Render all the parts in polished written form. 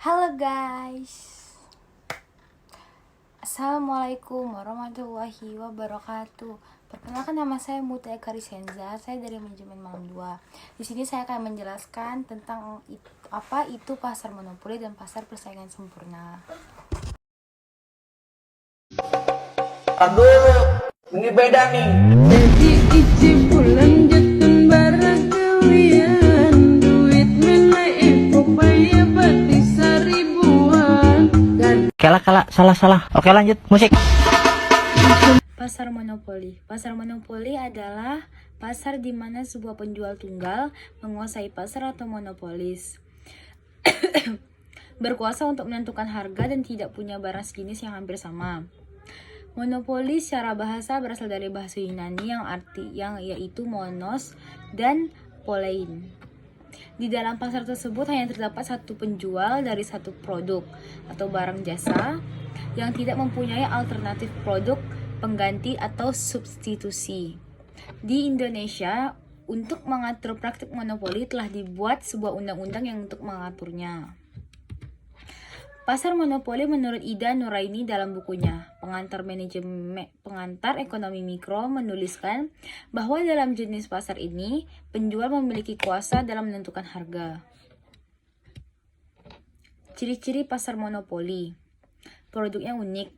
Halo guys, Assalamualaikum warahmatullahi wabarakatuh. Perkenalkan, nama saya Muta Eka Risenza. Saya dari manajemen Malam 2. Di sini saya akan menjelaskan tentang apa itu pasar monopoli dan pasar persaingan sempurna. Aduh, ini beda nih. Jadi iji pulang jatun barang kawian, duit menaik upaya bati seribuan. Kela, salah. Oke, lanjut, musik. Pasar monopoli. Pasar monopoli adalah pasar di mana sebuah penjual tunggal menguasai pasar atau monopolis. Berkuasa untuk menentukan harga dan tidak punya barang sejenis yang hampir sama. Monopoli secara bahasa berasal dari bahasa Yunani yang yaitu monos dan polein. Di dalam pasar tersebut hanya terdapat satu penjual dari satu produk atau barang jasa yang tidak mempunyai alternatif produk, pengganti atau substitusi. Di Indonesia, untuk mengatur praktik monopoli telah dibuat sebuah undang-undang yang untuk mengaturnya. Pasar monopoli menurut Ida Nuraini dalam bukunya Pengantar Ekonomi Mikro menuliskan bahwa dalam jenis pasar ini, penjual memiliki kuasa dalam menentukan harga. Ciri-ciri pasar monopoli: produknya unik.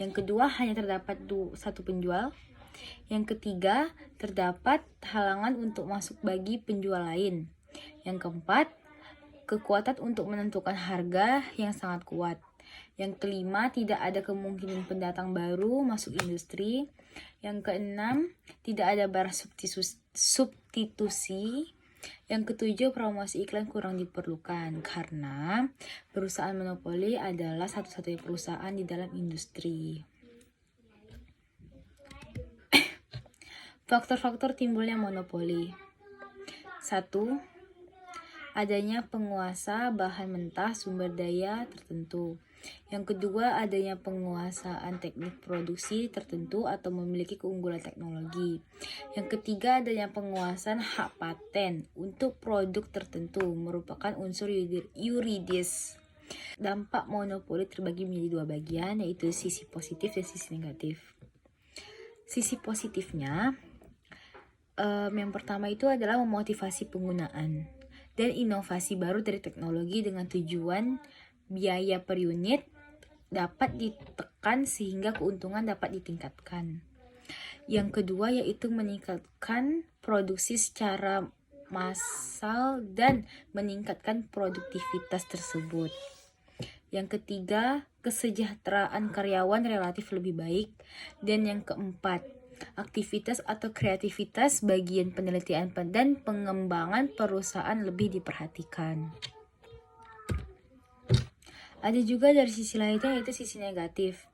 Yang kedua, hanya terdapat satu penjual. Yang ketiga, terdapat halangan untuk masuk bagi penjual lain. Yang keempat, kekuatan untuk menentukan harga yang sangat kuat. Yang kelima, tidak ada kemungkinan pendatang baru masuk industri. Yang keenam, tidak ada barang substitusi. Yang ketujuh, promosi iklan kurang diperlukan karena perusahaan monopoli adalah satu-satunya perusahaan di dalam industri. Faktor-faktor timbulnya monopoli. 1. Adanya penguasa bahan mentah sumber daya tertentu. Yang kedua, adanya penguasaan teknik produksi tertentu atau memiliki keunggulan teknologi. Yang ketiga, adanya penguasaan hak paten untuk produk tertentu merupakan unsur yuridis. Dampak monopoli terbagi menjadi dua bagian, yaitu sisi positif dan sisi negatif. Sisi positifnya, yang pertama itu adalah memotivasi penggunaan dan inovasi baru dari teknologi dengan tujuan biaya per unit dapat ditekan sehingga keuntungan dapat ditingkatkan. Yang kedua yaitu meningkatkan produksi secara massal dan meningkatkan produktivitas tersebut. Yang ketiga, kesejahteraan karyawan relatif lebih baik. Dan yang keempat, aktivitas atau kreativitas bagian penelitian dan pengembangan perusahaan lebih diperhatikan. Ada juga dari sisi lainnya, yaitu sisi negatif.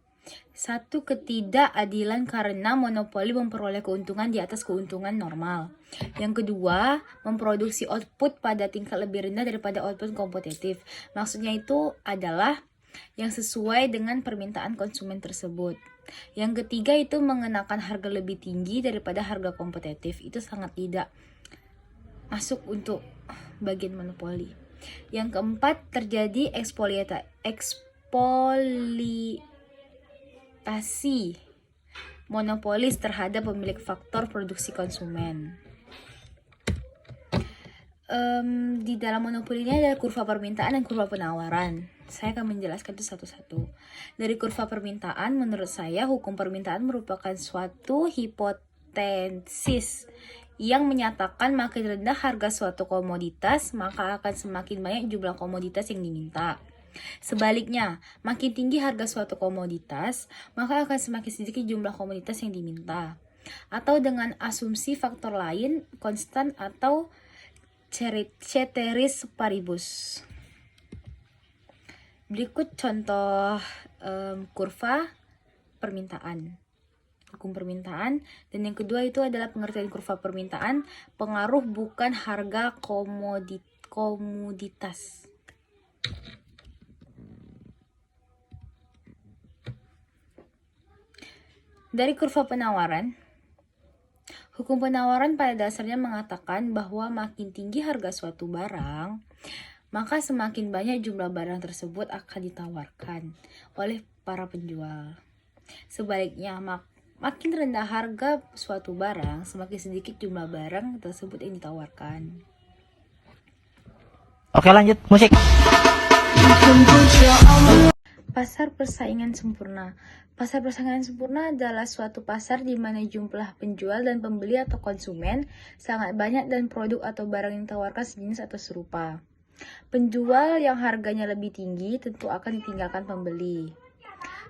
1. Ketidakadilan karena monopoli memperoleh keuntungan di atas keuntungan normal. Yang kedua, memproduksi output pada tingkat lebih rendah daripada output kompetitif. Maksudnya itu adalah yang sesuai dengan permintaan konsumen tersebut. Yang ketiga itu mengenakan harga lebih tinggi daripada harga kompetitif. Itu sangat tidak masuk untuk bagian monopoli. Yang keempat, terjadi eksploitasi monopolis terhadap pemilik faktor produksi konsumen. Di dalam monopoli ini ada kurva permintaan dan kurva penawaran. Saya akan menjelaskan itu satu-satu. Dari kurva permintaan, menurut saya hukum permintaan merupakan suatu hipotesis yang menyatakan makin rendah harga suatu komoditas, maka akan semakin banyak jumlah komoditas yang diminta. Sebaliknya, makin tinggi harga suatu komoditas, maka akan semakin sedikit jumlah komoditas yang diminta. Atau dengan asumsi faktor lain konstan atau ceteris paribus. Berikut contoh kurva permintaan, hukum permintaan. Dan yang kedua itu adalah pengertian kurva permintaan, pengaruh bukan harga komoditas. Dari kurva penawaran, hukum penawaran pada dasarnya mengatakan bahwa makin tinggi harga suatu barang, maka semakin banyak jumlah barang tersebut akan ditawarkan oleh para penjual. Sebaliknya, makin rendah harga suatu barang, semakin sedikit jumlah barang tersebut yang ditawarkan. Oke lanjut, musik. Pasar persaingan sempurna. Pasar persaingan sempurna adalah suatu pasar di mana jumlah penjual dan pembeli atau konsumen sangat banyak dan produk atau barang yang ditawarkan sejenis atau serupa. Penjual yang harganya lebih tinggi tentu akan ditinggalkan pembeli.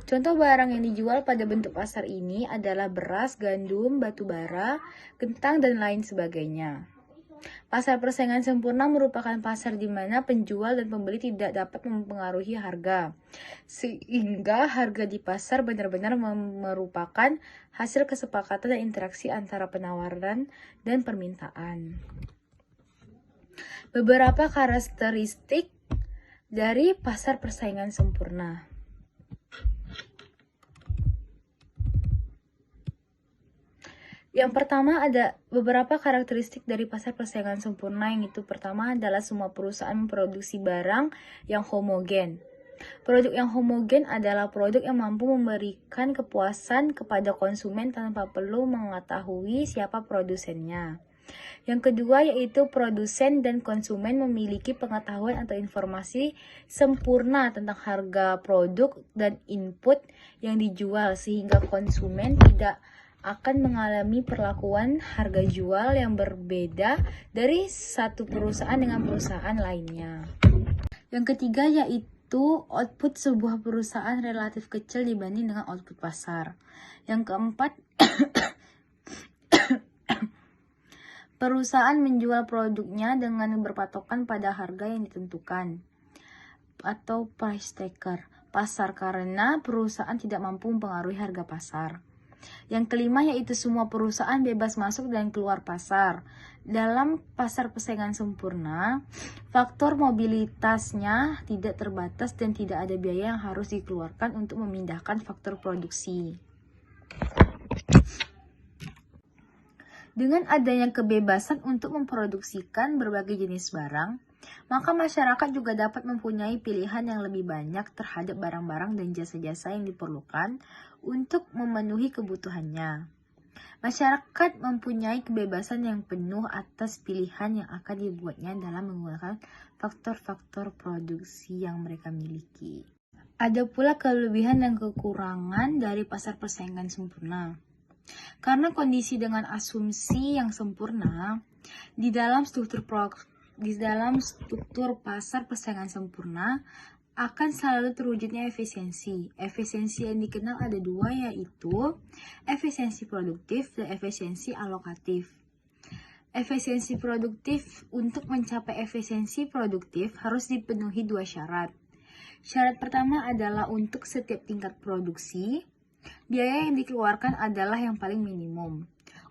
Contoh barang yang dijual pada bentuk pasar ini adalah beras, gandum, batu bara, kentang, dan lain sebagainya. Pasar persaingan sempurna merupakan pasar di mana penjual dan pembeli tidak dapat mempengaruhi harga, sehingga harga di pasar benar-benar merupakan hasil kesepakatan dan interaksi antara penawaran dan permintaan. Beberapa karakteristik dari pasar persaingan sempurna. Yang pertama, ada beberapa karakteristik dari pasar persaingan sempurna, yang itu pertama adalah semua perusahaan memproduksi barang yang homogen. Produk yang homogen adalah produk yang mampu memberikan kepuasan kepada konsumen tanpa perlu mengetahui siapa produsennya. Yang kedua yaitu produsen dan konsumen memiliki pengetahuan atau informasi sempurna tentang harga produk dan input yang dijual, sehingga konsumen tidak akan mengalami perlakuan harga jual yang berbeda dari satu perusahaan dengan perusahaan lainnya. Yang ketiga yaitu output sebuah perusahaan relatif kecil dibanding dengan output pasar. Yang keempat, perusahaan menjual produknya dengan berpatokan pada harga yang ditentukan atau price taker pasar karena perusahaan tidak mampu mempengaruhi harga pasar. Yang kelima yaitu semua perusahaan bebas masuk dan keluar pasar. Dalam pasar persaingan sempurna, faktor mobilitasnya tidak terbatas dan tidak ada biaya yang harus dikeluarkan untuk memindahkan faktor produksi. Dengan adanya kebebasan untuk memproduksikan berbagai jenis barang, maka masyarakat juga dapat mempunyai pilihan yang lebih banyak terhadap barang-barang dan jasa-jasa yang diperlukan untuk memenuhi kebutuhannya. Masyarakat mempunyai kebebasan yang penuh atas pilihan yang akan dibuatnya dalam menggunakan faktor-faktor produksi yang mereka miliki. Ada pula kelebihan dan kekurangan dari pasar persaingan sempurna. Karena kondisi dengan asumsi yang sempurna, di dalam struktur pasar persaingan sempurna akan selalu terwujudnya efisiensi. Efisiensi yang dikenal ada dua, yaitu efisiensi produktif dan efisiensi alokatif. Efisiensi produktif, untuk mencapai efisiensi produktif harus dipenuhi dua syarat. Syarat pertama adalah untuk setiap tingkat produksi, biaya yang dikeluarkan adalah yang paling minimum.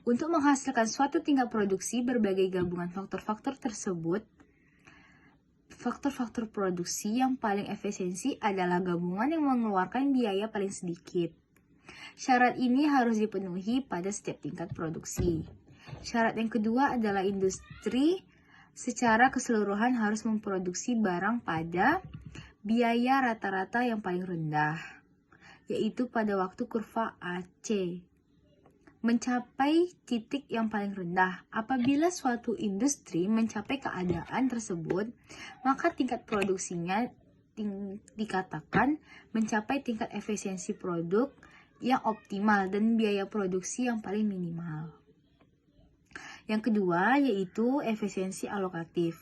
Untuk menghasilkan suatu tingkat produksi, berbagai gabungan faktor-faktor tersebut, faktor-faktor produksi yang paling efisiensi adalah gabungan yang mengeluarkan biaya paling sedikit. Syarat ini harus dipenuhi pada setiap tingkat produksi. Syarat yang kedua adalah industri secara keseluruhan harus memproduksi barang pada biaya rata-rata yang paling rendah, yaitu pada waktu kurva AC mencapai titik yang paling rendah. Apabila suatu industri mencapai keadaan tersebut, maka tingkat produksinya dikatakan mencapai tingkat efisiensi produk yang optimal dan biaya produksi yang paling minimal. Yang kedua yaitu efisiensi alokatif.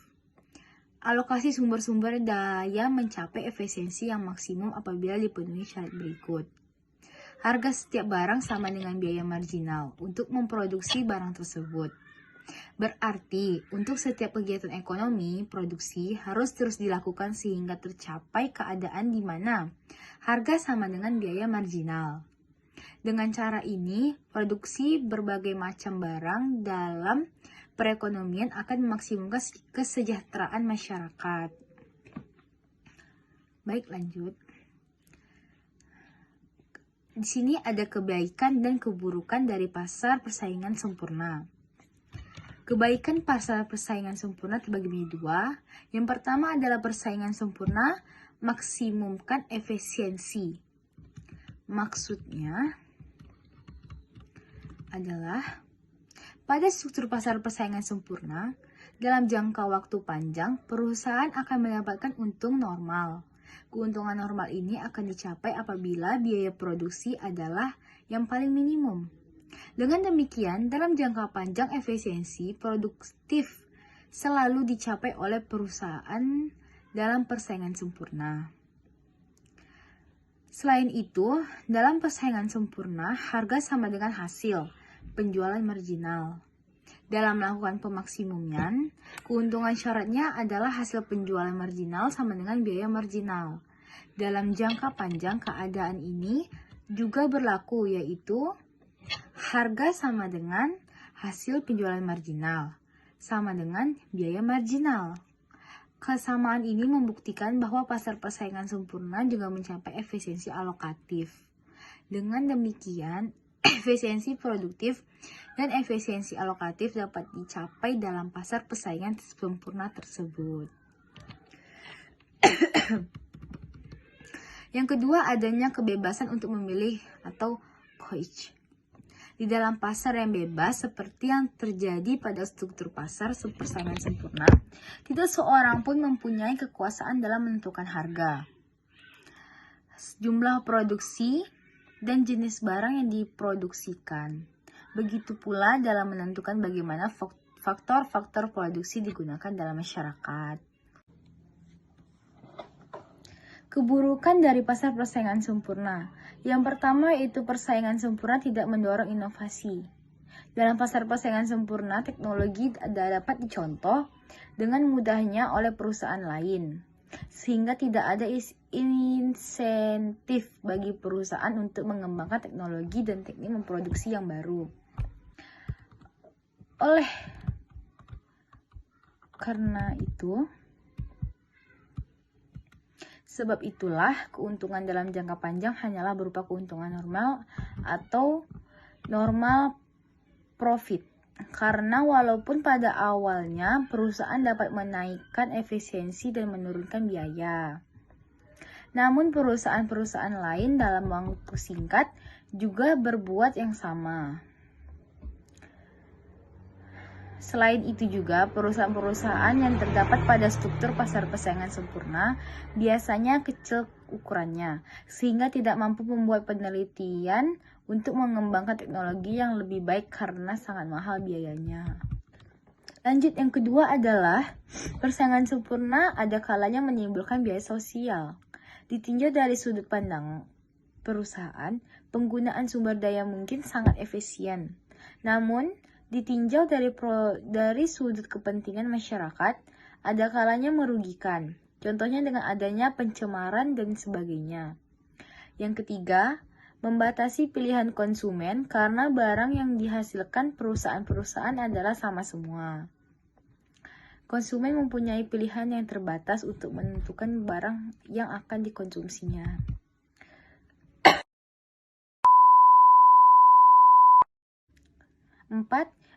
Alokasi sumber-sumber daya mencapai efisiensi yang maksimum apabila dipenuhi syarat berikut. Harga setiap barang sama dengan biaya marginal untuk memproduksi barang tersebut. Berarti, untuk setiap kegiatan ekonomi, produksi harus terus dilakukan sehingga tercapai keadaan di mana harga sama dengan biaya marginal. Dengan cara ini, produksi berbagai macam barang dalam perekonomian akan memaksimumkan kesejahteraan masyarakat. Baik, lanjut. Di sini ada kebaikan dan keburukan dari pasar persaingan sempurna. Kebaikan pasar persaingan sempurna terbagi menjadi dua. Yang pertama adalah persaingan sempurna maksimumkan efisiensi. Maksudnya adalah pada struktur pasar persaingan sempurna, dalam jangka waktu panjang, perusahaan akan mendapatkan untung normal. Keuntungan normal ini akan dicapai apabila biaya produksi adalah yang paling minimum. Dengan demikian, dalam jangka panjang efisiensi produktif selalu dicapai oleh perusahaan dalam persaingan sempurna. Selain itu, dalam persaingan sempurna, harga sama dengan hasil penjualan marginal. Dalam melakukan pemaksimuman, keuntungan syaratnya adalah hasil penjualan marginal sama dengan biaya marginal. Dalam jangka panjang, keadaan ini juga berlaku, yaitu harga sama dengan hasil penjualan marginal, sama dengan biaya marginal. Kesamaan ini membuktikan bahwa pasar persaingan sempurna juga mencapai efisiensi alokatif. Dengan demikian, efisiensi produktif dan efisiensi alokatif dapat dicapai dalam pasar persaingan sempurna tersebut. Yang kedua, adanya kebebasan untuk memilih atau choice. Di dalam pasar yang bebas seperti yang terjadi pada struktur pasar persaingan sempurna, tidak seorang pun mempunyai kekuasaan dalam menentukan harga, jumlah produksi, dan jenis barang yang diproduksikan. Begitu pula dalam menentukan bagaimana faktor-faktor produksi digunakan dalam masyarakat. Keburukan dari pasar persaingan sempurna. Yang pertama yaitu persaingan sempurna tidak mendorong inovasi. Dalam pasar persaingan sempurna, teknologi dapat dicontoh dengan mudahnya oleh perusahaan lain, sehingga tidak ada insentif bagi perusahaan untuk mengembangkan teknologi dan teknik memproduksi yang baru. Oleh karena itu, sebab itulah keuntungan dalam jangka panjang hanyalah berupa keuntungan normal atau normal profit. Karena walaupun pada awalnya perusahaan dapat menaikkan efisiensi dan menurunkan biaya, namun perusahaan-perusahaan lain dalam waktu singkat juga berbuat yang sama. Selain itu juga, perusahaan-perusahaan yang terdapat pada struktur pasar persaingan sempurna biasanya kecil ukurannya, sehingga tidak mampu membuat penelitian untuk mengembangkan teknologi yang lebih baik karena sangat mahal biayanya. Lanjut, yang kedua adalah persaingan sempurna ada kalanya menimbulkan biaya sosial. Ditinjau dari sudut pandang perusahaan, penggunaan sumber daya mungkin sangat efisien. Namun, ditinjau dari sudut kepentingan masyarakat, ada kalanya merugikan. Contohnya dengan adanya pencemaran dan sebagainya. Yang ketiga, membatasi pilihan konsumen karena barang yang dihasilkan perusahaan-perusahaan adalah sama semua. Konsumen mempunyai pilihan yang terbatas untuk menentukan barang yang akan dikonsumsinya. 4.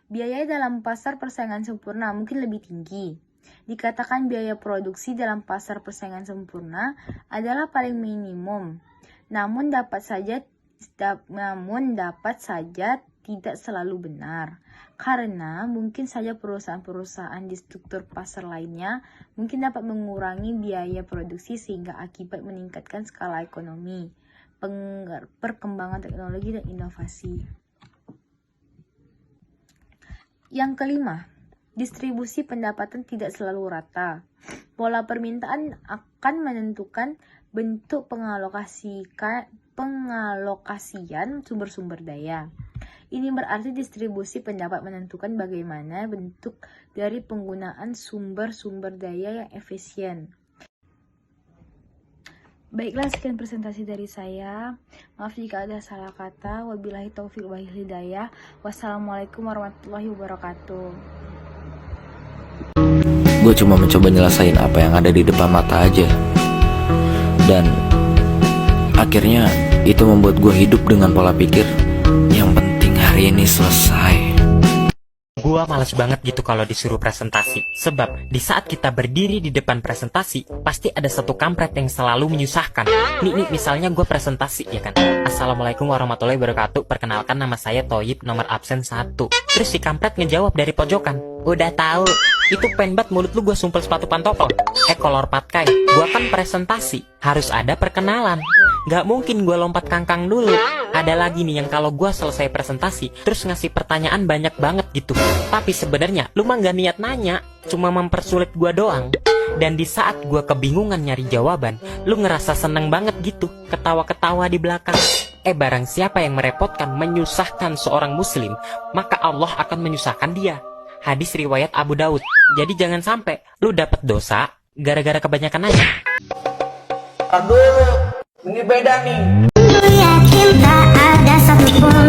Biaya dalam pasar persaingan sempurna mungkin lebih tinggi. Dikatakan biaya produksi dalam pasar persaingan sempurna adalah paling minimum, namun dapat saja tidak selalu benar. Karena mungkin saja perusahaan-perusahaan di struktur pasar lainnya mungkin dapat mengurangi biaya produksi sehingga akibat meningkatkan skala ekonomi, perkembangan teknologi dan inovasi. Yang kelima, distribusi pendapatan tidak selalu rata. Pola permintaan akan menentukan bentuk pengalokasian sumber-sumber daya. Ini berarti distribusi pendapat menentukan bagaimana bentuk dari penggunaan sumber-sumber daya yang efisien. Baiklah, sekian presentasi dari saya. Maaf jika ada salah kata. Wabillahi taufiq wal hidayah. Wassalamualaikum warahmatullahi wabarakatuh. Gue cuma mencoba nyelesain apa yang ada di depan mata aja. Dan akhirnya itu membuat gue hidup dengan pola pikir yang penting hari ini selesai. Gua males banget gitu kalau disuruh presentasi. Sebab di saat kita berdiri di depan presentasi, pasti ada satu kampret yang selalu menyusahkan. Nih misalnya gue presentasi ya kan. Assalamualaikum warahmatullahi wabarakatuh. Perkenalkan nama saya Toyib, nomor absen 1. Terus si kampret ngejawab dari pojokan, udah tahu. Itu pengen banget mulut lu gue sumpel sepatu pantofel. Kolor patkai. Gua kan presentasi, harus ada perkenalan. Gak mungkin gue lompat kangkang dulu. Ada lagi nih yang kalau gue selesai presentasi terus ngasih pertanyaan banyak banget gitu. Tapi sebenarnya lu mah gak niat nanya, cuma mempersulit gue doang. Dan di saat gue kebingungan nyari jawaban, lu ngerasa seneng banget gitu, ketawa-ketawa di belakang. Barang siapa yang merepotkan, menyusahkan seorang muslim, maka Allah akan menyusahkan dia. Hadis riwayat Abu Daud. Jadi jangan sampai lu dapet dosa gara-gara kebanyakan nanya. Aduh, ini beda nih. Yakin tak ada satupun